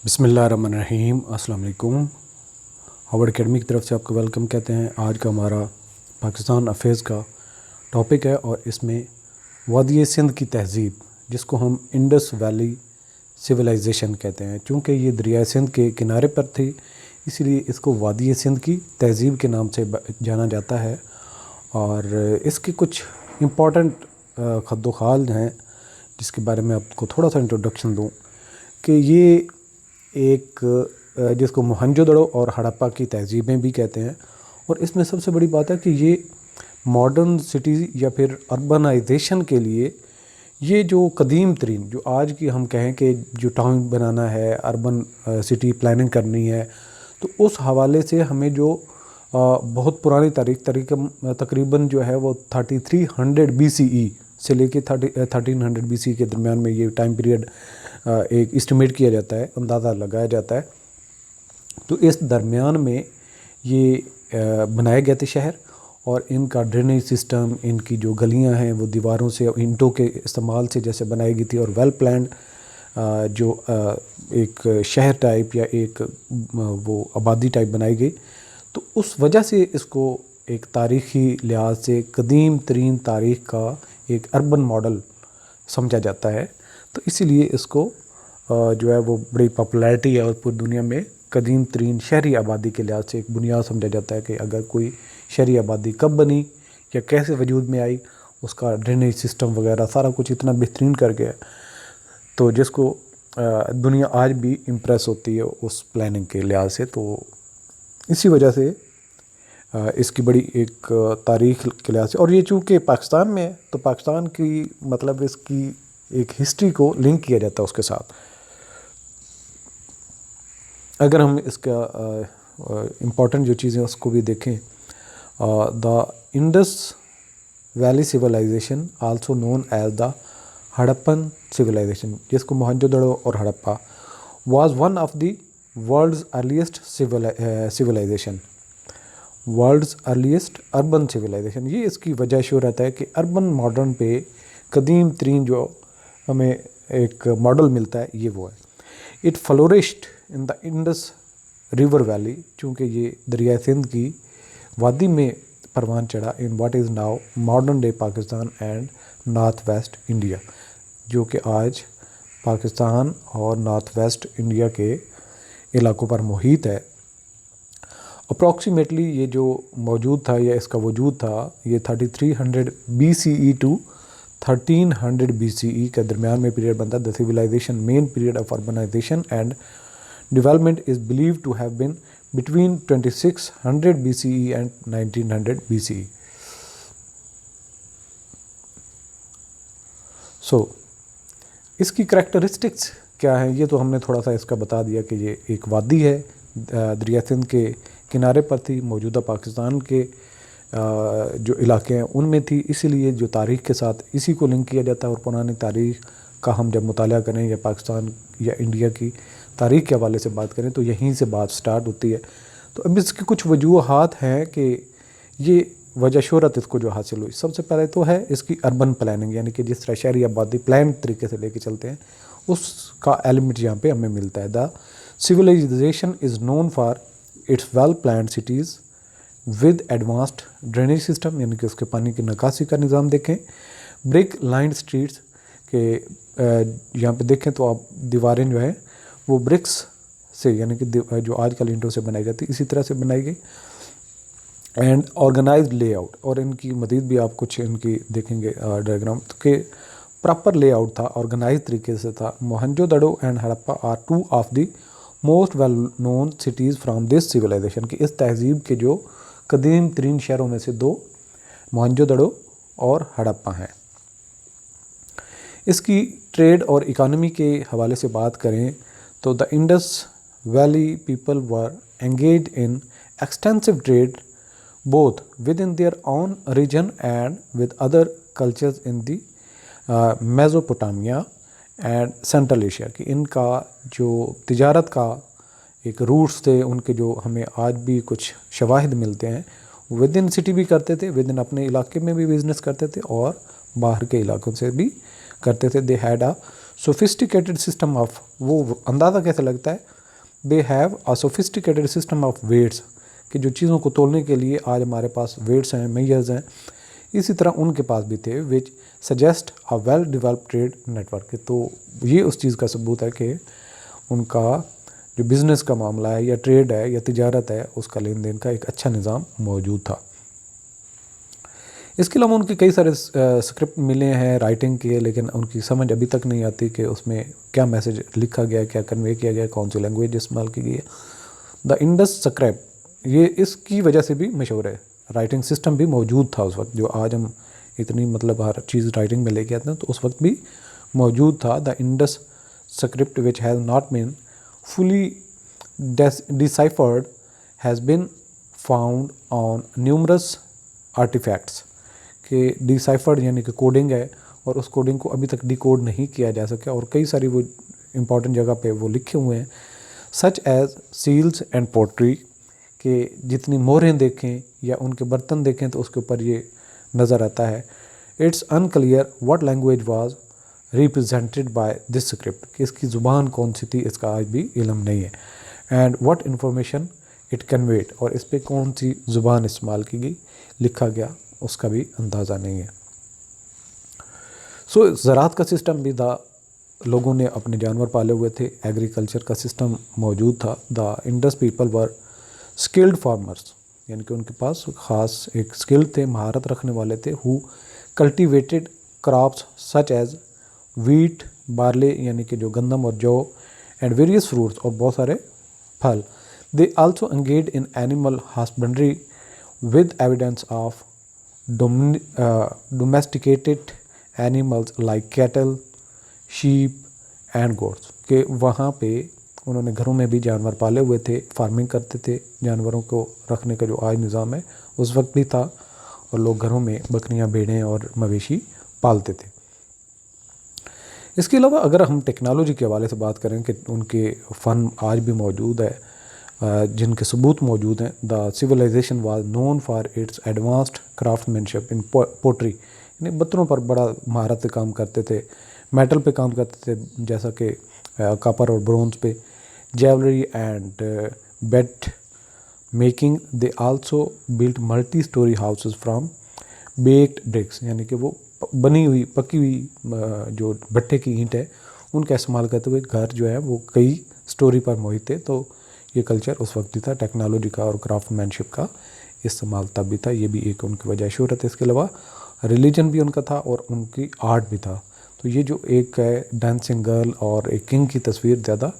बिस्मिल्लाहिर्रहमानिर्रहीम। अस्सलाम वालेकुम। हार्वर्ड एकेडमी की तरफ से आपको वेलकम कहते हैं। आज का हमारा पाकिस्तान अफेयर्स का टॉपिक है और इसमें वादी सिंध की तहज़ीब, जिसको हम इंडस वैली सिविलाइजेशन कहते हैं। चूँकि ये दरिया सिंध के किनारे पर थी, इसीलिए इसको वादी सिंध की तहज़ीब के नाम से जाना जाता है। और इसके कुछ इम्पॉर्टेंट खद्दोखाल हैं, जिसके बारे में आपको थोड़ा सा इंट्रोडक्शन दूँ कि ये एक जिसको मोहनजोदड़ो और हड़प्पा की तहज़ीबें भी कहते हैं। और इसमें सबसे बड़ी बात है कि ये मॉडर्न सिटी या फिर अर्बनाइजेशन के लिए ये जो कदीम तरीन, जो आज की हम कहें कि जो टाउन बनाना है, अर्बन सिटी प्लानिंग करनी है, तो उस हवाले से हमें जो बहुत पुरानी तकरीबन जो है वो 3300 BCE से लेके 1300 BC के दरमियान में ये टाइम पीरियड एक इस्टीमेट किया जाता है, अंदाज़ा लगाया जाता है। तो इस दरमियान में ये बनाए गए थे शहर, और इनका ड्रेनेज सिस्टम, इनकी जो गलियां हैं वो दीवारों से ईंटों के इस्तेमाल से जैसे बनाई गई थी, और वेल प्लान्ड जो एक शहर टाइप या एक वो आबादी टाइप बनाई गई। तो उस वजह से इसको एक तारीख़ी लिहाज से कदीम तरीन तारीख़ का एक अर्बन मॉडल समझा जाता है। तो इसीलिए इसको जो है वो बड़ी पॉपुलैरिटी है, और पूरी दुनिया में कदीम तरीन शहरी आबादी के लिहाज से एक बुनियाद समझा जाता है कि अगर कोई शहरी आबादी कब बनी या कैसे वजूद में आई, उसका ड्रेनेज सिस्टम वगैरह सारा कुछ इतना बेहतरीन कर गया, तो जिसको दुनिया आज भी इम्प्रेस होती है उस प्लानिंग के लिहाज से। तो इसी वजह से इसकी बड़ी एक तारीख़ के लिहाज से, और ये चूँकि पाकिस्तान में है तो पाकिस्तान की मतलब इसकी एक हिस्ट्री को लिंक किया जाता है उसके साथ। अगर हम इसका इम्पॉर्टेंट जो चीज़ें उसको भी देखें, the Indus valley civilization also known as the Harappan civilization, जिसको मोहनजोदड़ो और Harappa was one of the world's earliest civilization, world's earliest urban civilization. ये इसकी वजह शोहरत है कि अर्बन मॉडर्न पे कदीम तरीन जो हमें एक मॉडल मिलता है ये वो है। It flourished in the Indus river valley, चूँकि ये दरिया सिंध की वादी में परवान चढ़ा in what is now modern day Pakistan and north west India, जो कि आज पाकिस्तान और नॉर्थ वेस्ट इंडिया के इलाकों पर मुहित है। अप्रॉक्सीमेटली ये जो मौजूद था या इसका वजूद था, ये 3300 BCE टू 1300 BCE के दरमियान में पीरियड बनता है। The civilization main period of urbanisation and development is believe to have been between 2600 BCE and 1900 BCE। So इसकी करैक्टरिस्टिक्स क्या हैं, ये तो हमने थोड़ा सा इसका बता दिया कि ये एक वादी है, दरिया सिंध के किनारे पर थी, मौजूदा पाकिस्तान के जो इलाके हैं उनमें थी, इसीलिए जो तारीख़ के साथ इसी को लिंक किया जाता है। और पुरानी तारीख़ का हम जब मुताला करें या पाकिस्तान या इंडिया की तारीख़ के हवाले से बात करें तो यहीं से बात स्टार्ट होती है। तो अब इसकी कुछ वजूहात हैं कि ये वजह शोहरत इसको जो हासिल हुई। सबसे पहले तो है इसकी अर्बन प्लानिंग, यानी कि जिस तरह शहरी आबादी प्लान तरीके से लेके चलते हैं उसका एलिमेंट यहाँ पे हमें मिलता है। The civilization is known for its well planned cities with advanced drainage system, यानी कि उसके पानी की निकासी का निज़ाम देखें। ब्रिक लाइंड स्ट्रीट्स के यहाँ पे देखें तो आप दीवारें जो है वो ब्रिक्स से, यानी कि जो आजकल ईंटों से बनाई जाती इसी तरह से बनाई गई। एंड ऑर्गेनाइज्ड लेआउट, और इनकी मज़ीद भी आप कुछ इनकी देखेंगे डायग्राम के प्रॉपर लेआउट था, ऑर्गेनाइज तरीके से था। Mohenjodaro and Harappa are two of the most well known cities from this civilization, की इस तहज़ीब के जो कदीम तरीन शहरों में से दो मोहनजोदड़ो और हड़प्पा हैं। इसकी ट्रेड और इकानमी के हवाले से बात करें तो the Indus valley people were engage in extensive trade both with in their own region and with other cultures in the Mesopotamia and central Asia, की इनका जो तिजारत का एक रूट्स थे उनके जो हमें आज भी कुछ शवाहिद मिलते हैं। विद इन सिटी भी करते थे, विद इन अपने इलाके में भी बिज़नेस करते थे और बाहर के इलाकों से भी करते थे। They had a sophisticated system of, वो अंदाज़ा कैसे लगता है, they have a sophisticated system of weights, कि जो चीज़ों को तोलने के लिए आज हमारे पास वेट्स हैं, मेजर्स हैं, इसी तरह उनके पास भी थे, विच suggest a well developed trade network. तो ये उस चीज़ का सबूत है कि उनका जो बिज़नेस का मामला है या ट्रेड है या तिजारत है, उसका लेन देन का एक अच्छा निज़ाम मौजूद था। इसके अलावा उनके कई सारे स्क्रिप्ट मिले हैं राइटिंग के, लेकिन उनकी समझ अभी तक नहीं आती कि उसमें क्या मैसेज लिखा गया, क्या कन्वे किया गया, कौन सी लैंग्वेज इस्तेमाल की गई है। द इंडस स्क्रिप्ट, ये इसकी वजह से भी मशहूर है। राइटिंग सिस्टम भी मौजूद था उस वक्त, जो आज हम इतनी मतलब हर चीज़ राइटिंग में लेके आते हैं, तो उस वक्त भी मौजूद था। The Indus script which has not been fully deciphered has been found on numerous artifacts, कि डिसाइफर्ड यानी कि कोडिंग है और उस कोडिंग को अभी तक डिकोड नहीं किया जा सका, और कई सारी वो इम्पॉर्टेंट जगह पे वो लिखे हुए हैं, such as seals and pottery, के जितनी मोहरें देखें या उनके बर्तन देखें तो उसके ऊपर ये नज़र आता है। It's unclear what language was represented by this script, कि इसकी ज़ुबान कौन सी थी, इसका आज भी इल्म नहीं है। And what information it conveyed, और इस पर कौन सी ज़ुबान इस्तेमाल की गई, लिखा गया, उसका भी अंदाज़ा नहीं है। सो ज़राअत का सिस्टम भी था, लोगों ने अपने जानवर पाले हुए थे, एग्रीकल्चर का सिस्टम मौजूद था। The Indus people were skilled farmers, यानी कि उनके पास ख़ास एक स्किल थे, महारत रखने वाले थे। Who cultivated crops such as wheat, barley यानी कि जो गंदम और जौ, एंड वेरियस फ्रूट्स, और बहुत सारे फल। They also engage in animal husbandry with evidence of domesticated animals like cattle, sheep and goats, के वहाँ पे उन्होंने घरों में भी जानवर पाले हुए थे, फार्मिंग करते थे। जानवरों को रखने का जो आज निज़ाम है उस वक्त भी था, और लोग घरों में बकरियां, भेड़ें और मवेशी पालते थे। इसके अलावा अगर हम टेक्नोलॉजी के हवाले से बात करें कि उनके फ़न आज भी मौजूद है, जिनके सबूत मौजूद हैं। The civilization was known for its advanced craftsmanship in pottery, यानी बत्तरों पर बड़ा महारत से काम करते थे, मेटल पे काम करते थे जैसा कि कॉपर और ब्रोंज पे, jewellery and bed making. They also built multi storey houses from baked bricks, यानी कि वो बनी हुई पकी हुई जो भट्टे की ईंट है उनका इस्तेमाल करते हुए घर जो है वो कई स्टोरी पर मोहित थे। तो ये कल्चर उस वक्त भी था, टेक्नोलॉजी का और क्राफ्टमैनशिप का इस्तेमाल तब भी था, ये भी एक उनकी वजह शोहरत है। इसके अलावा रिलीजन भी उनका था और उनकी आर्ट भी था। तो ये जो एक है डांसिंग गर्ल और एक किंग की तस्वीर ज़्यादा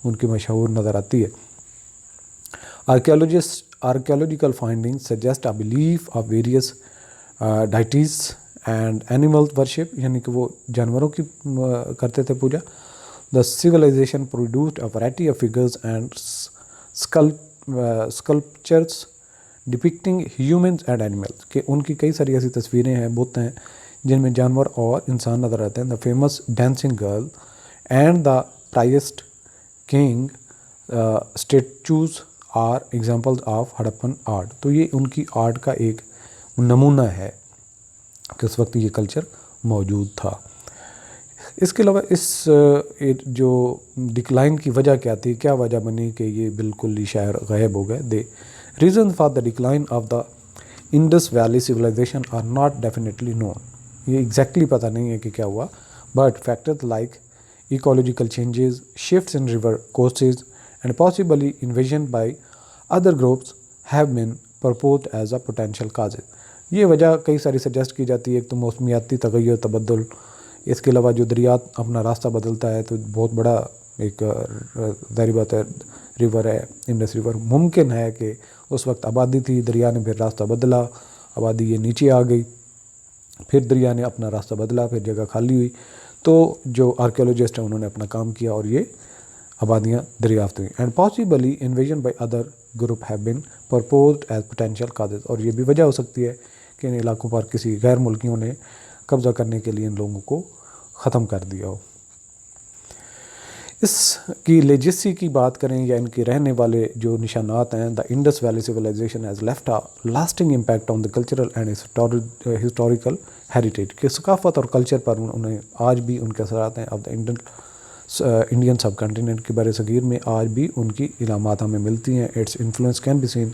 उनकी मशहूर नज़र आती है। Archaeological findings suggest a belief of various deities and animal worship, यानी कि वो जानवरों की करते थे पूजा। The civilisation produced a variety of figures and sculptures depicting humans and animals, के उनकी कई सारी ऐसी तस्वीरें हैं, बुत हैं, जिनमें जानवर और इंसान नज़र आते हैं। The famous dancing girl and the priest king statues are examples of Harappan art. तो ये उनकी आर्ट का एक नमूना है कि उस वक्त ये कल्चर मौजूद था। इसके अलावा इस जो डिक्लाइन की वजह क्या थी, क्या वजह बनी कि ये बिल्कुल ही शायर गायब हो गए। The reason for the decline of the Indus valley civilisation are not definitely known, ये एग्जैक्टली पता नहीं है कि क्या हुआ, but factors like ecological changes, shifts in river courses and possibly invasion by other groups have been proposed as a potential causes. ये वजह कई सारी सजेस्ट की जाती है, एक तो मौसमियाती तगय्युर तबद्दुल, इसके अलावा जो दरिया अपना रास्ता बदलता है तो बहुत बड़ा एक ज़ाहिर बात है रिवर है इंडस रिवर, मुमकिन है कि उस वक्त आबादी थी, दरिया ने फिर रास्ता बदला, आबादी ये नीचे आ गई, फिर दरिया ने अपना रास्ता बदला, फिर जगह खाली हुई, तो जो आर्कियोलॉजिस्ट हैं उन्होंने अपना काम किया और ये आबादियाँ दरियाफ्त हुई। And possibly invasion by other group have been proposed as potential causes, और ये भी वजह हो सकती है कि इन इलाकों पर किसी गैर मुल्कियों ने कब्ज़ा करने के लिए इन लोगों को ख़त्म कर दिया हो। इसकी लेजेसी की बात करें या इनके रहने वाले जो निशानात हैं, the Indus valley civilization has left a lasting impact on the cultural and historical heritage, के सकाफत और कल्चर पर उन्हें आज भी उनके असरात हैं। अब द इंडियन सब कॉन्टिनेंट के बर सगीर में आज भी उनकी इलामात हमें मिलती हैं। Its influence can be seen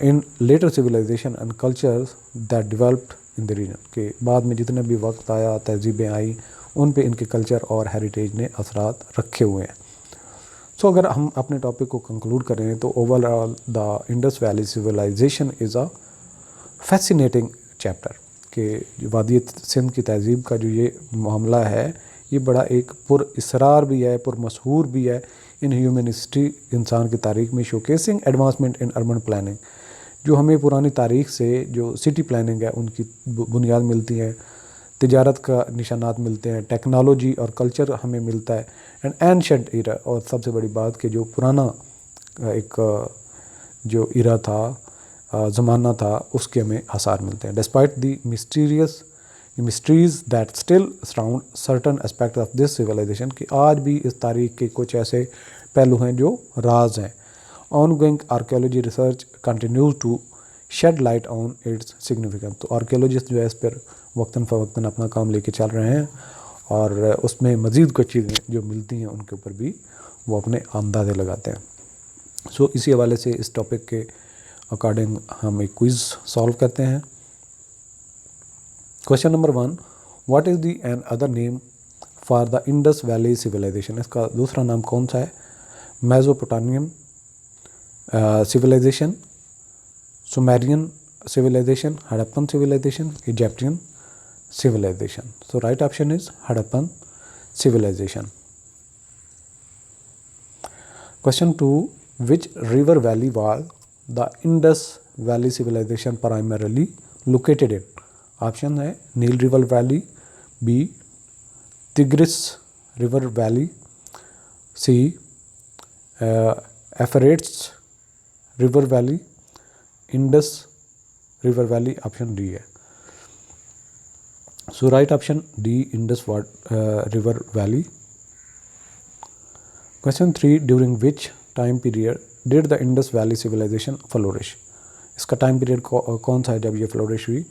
in later civilization and cultures that developed in the region, के बाद में जितने भी वक्त आया, तहजीबें आई, उन पे इनके कल्चर और हेरिटेज ने असरात रखे हुए हैं। सो अगर हम अपने टॉपिक को कंक्लूड करें तो overall the Indus valley civilisation is a fascinating chapter, कि वादी सिंध की तहजीब का जो ये मामला है, ये बड़ा एक पुरअसरार भी है, पुरमशहूर भी है इन ह्यूमन हिस्ट्री, इंसान की तारीख में, showcasing advancement in urban planning, जो हमें पुरानी तारीख से जो सिटी प्लानिंग है उनकी बुनियाद मिलती है, तिजारत का निशानात मिलते हैं, टेक्नोलॉजी और कल्चर हमें मिलता है, एंड एंशंट इरा, और सबसे बड़ी बात कि जो पुराना एक जो इरा था, ज़माना था, उसके हमें आसार मिलते हैं। Despite the mysteries that still surround certain aspect of this civilization, कि आज भी इस तारीख के कुछ ऐसे पहलू हैं जो राज हैं। Ongoing archaeology research continues to shed light on its significance, तो आर्कियोलॉजिस्ट जो है इस पर वक्तन फ़वक्तन अपना काम लेके चल रहे हैं, और उसमें मज़ीद कुछ चीज़ें जो मिलती हैं उनके ऊपर भी वो अपने अंदाज़े लगाते हैं। सो इसी हवाले से इस टॉपिक के अकॉर्डिंग हम एक क्विज़ सॉल्व करते हैं। Question number 1, what is the an other name for the Indus valley civilization, इसका दूसरा नाम कौन सा है? Mesopotamian civilization, Sumerian civilization, Harappan civilization, Egyptian civilization. So right option is Harappan civilization. Question 2, which river valley was the Indus Valley civilization primarily located in? Option A Nile river valley, B Tigris river valley, C Euphrates river valley, Indus river valley, option D है। So right option D, Indus river valley. Question 3, during which time period did the Indus valley civilisation flourish, इसका time period कौन सा है जब ये flourish हुई?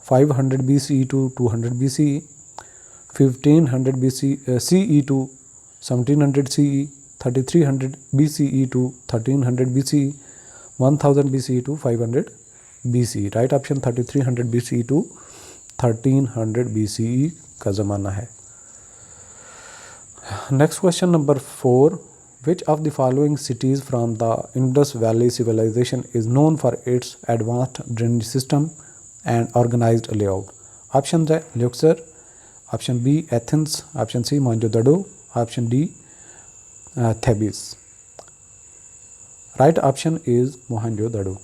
500 BCE to 200 BCE, 1500 CE to 1700 CE, 3300 BCE to 1300 BCE, 1000 BCE to 500 BCE। Right option 3300 BCE to 1300 BCE का ज़माना है। Next question number 4, which of the following cities from the Indus valley civilisation is known for its advanced drainage system and organised layout? Option A Luxor, option B Athens, option C Mohenjodaro, option D Thebes. Right option is Mohenjodaro.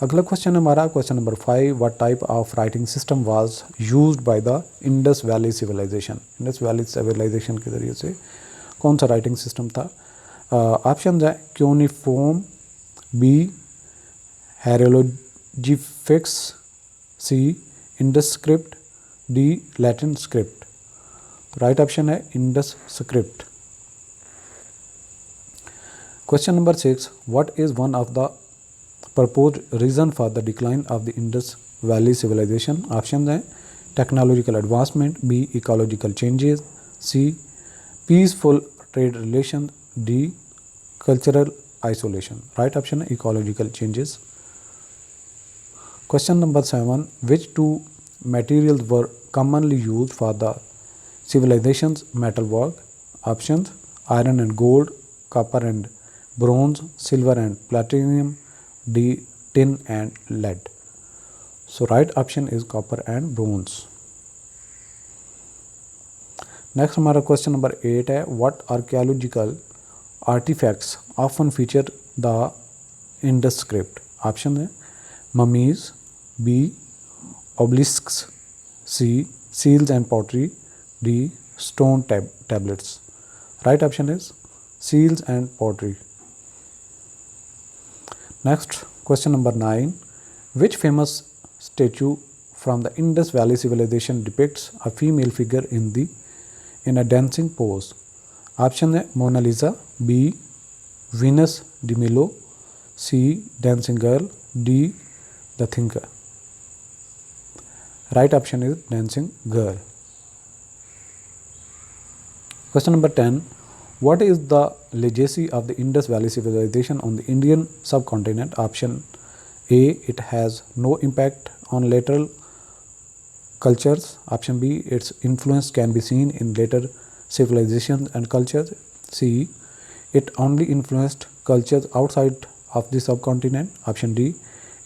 अगला question हमारा question number 5, what type of writing system was used by the Indus valley civilisation? Indus valley civilisation के ज़रिए से कौन सा writing system था? Option A cuneiform, B hieroglyphics, C Indus script, D Latin script. Right option है Indus script. Question number 6, what is one of the proposed reason for the decline of the Indus Valley civilization? Options हैं technological advancement, B ecological changes, C peaceful trade relations, D cultural isolation. Right option है ecological changes. Question number 7, which two materials were commonly used for the civilization's metalwork? Options iron and gold, copper and bronze, silver and platinum, D tin and lead. So right option is copper and bronze. Next हमारा question number 8 है, what archaeological artifacts often feature the Indus script? Option है mummies, B obelisks, C seals and pottery, D stone tablets. Right option is seals and pottery. Next question number 9, which famous statue from the Indus Valley civilization depicts a female figure in the in a dancing pose? Option A, Mona Lisa. B, Venus de Milo. C, Dancing Girl. D, The Thinker. Right option is Dancing Girl. Question number 10. What is the legacy of the Indus Valley civilization on the Indian subcontinent? Option A, it has no impact on later cultures. Option B, its influence can be seen in later civilizations and cultures. C, it only influenced cultures outside of the subcontinent. Option D,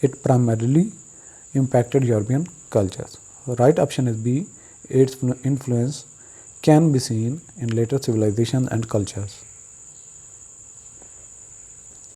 it primarily impacted European cultures. Right option is B, its influence can be seen in later civilizations and cultures.